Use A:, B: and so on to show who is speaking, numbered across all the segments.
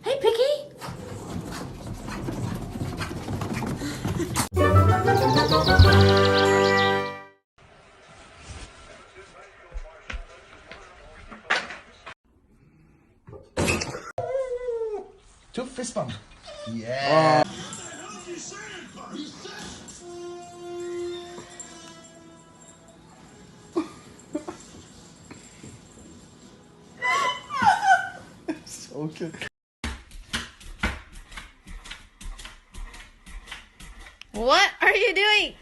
A: Hey, Picky.
B: Do a fist bump. Yeah. So good.
A: What are you doing?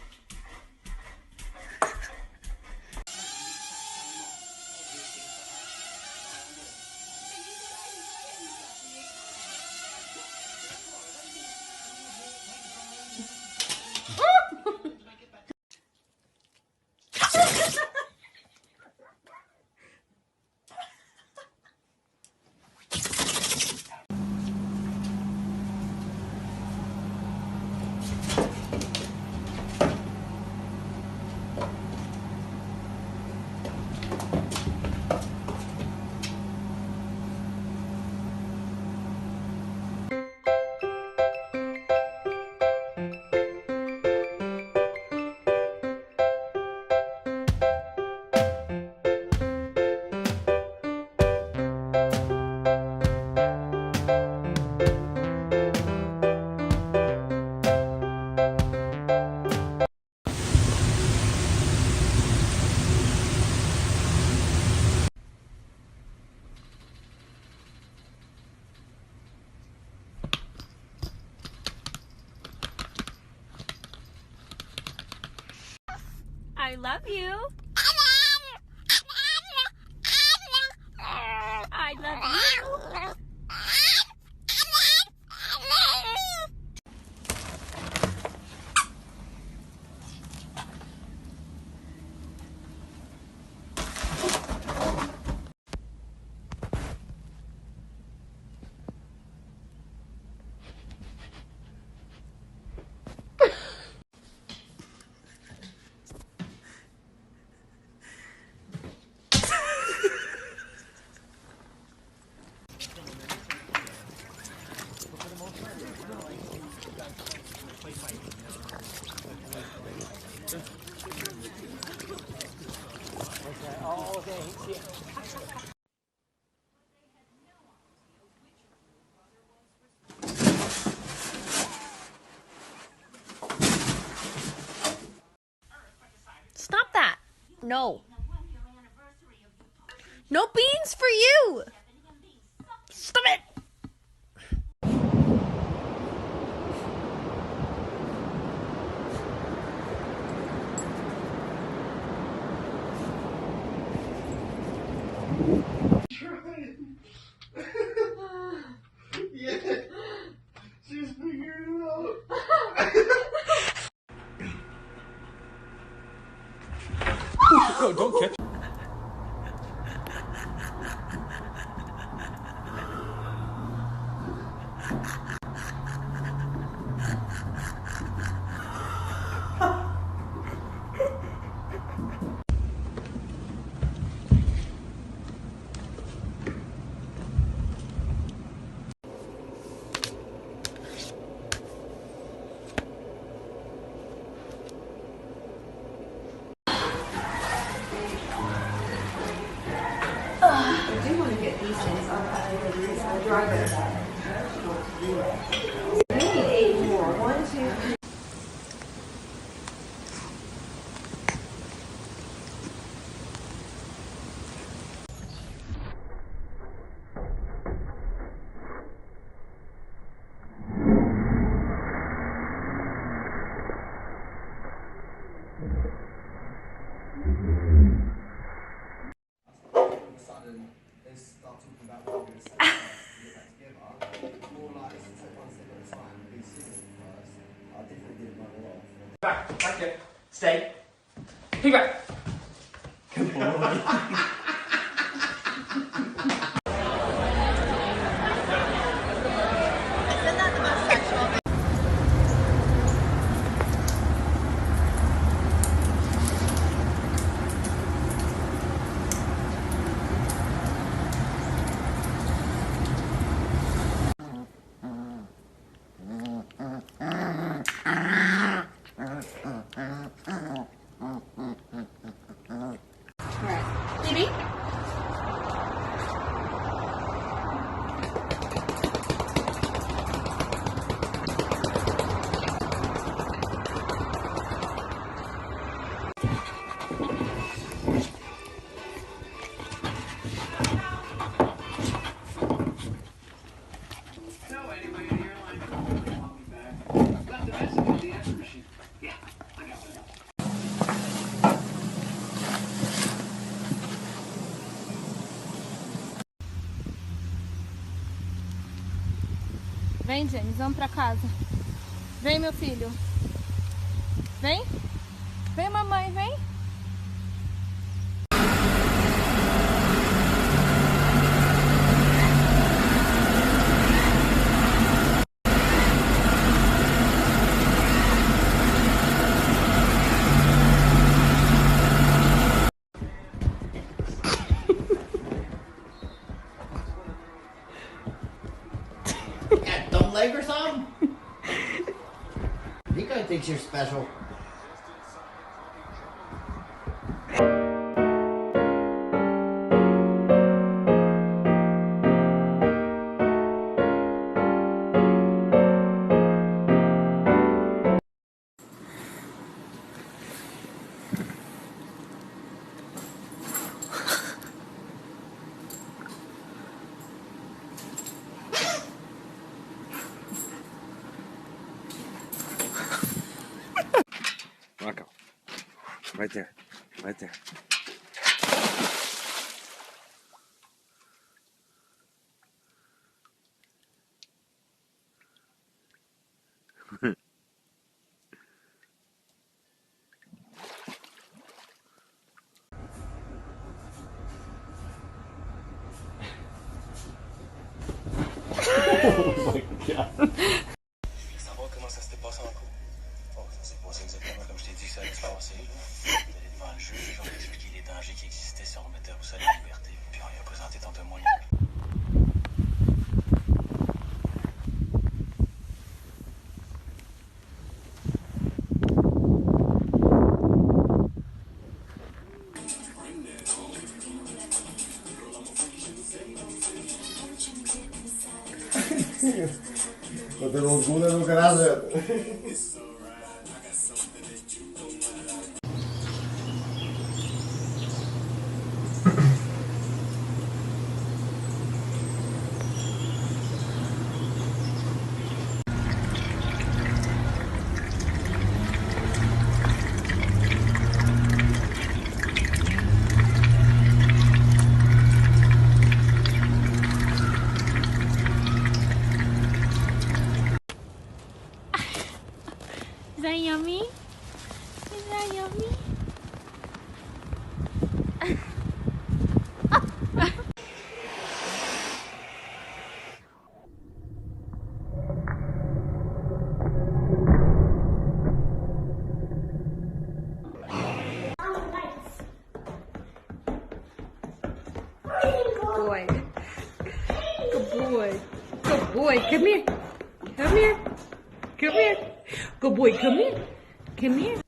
A: I love you. I love you. Stop that. No. No beans for you. Stop it.
B: Yeah. She's figuring it out. No, don't catch.
C: I do want to get these things on the driver. I need 8 more. 1, 2, 3.
D: Back it. Stay. Piggyback. Good boy.
A: Vem, James, vamos pra casa. Vem, meu filho. Vem. Vem, mamãe, vem.
E: Got dumb leg or something? Nico thinks you're special.
F: Rocco. Right there. Right there.
G: Savoir comment ça s'était passé en cours. Bon, ça s'est passé exactement comme je t'ai dit que ça allait se passer. D'aller devant le juge, on a expliqué les dangers qui existaient si on remettait Roussel en liberté. Puis on lui a présenté ton témoignage.
B: No te lo juro, no gracias.
A: Is that yummy? Is that yummy? Boy. Good boy. Good boy. Come here. Come here. Come here. Good boy. Come here. Come here.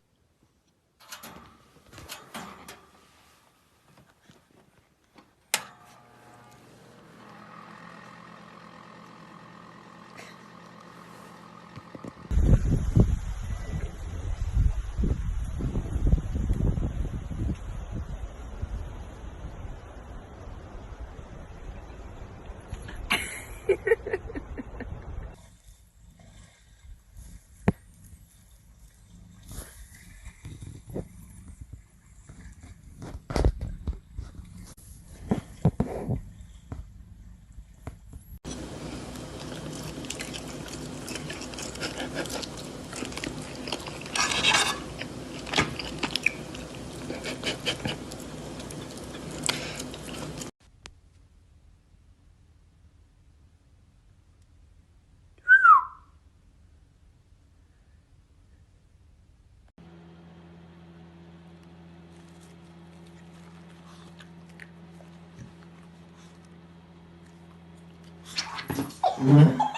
B: Mm-hmm.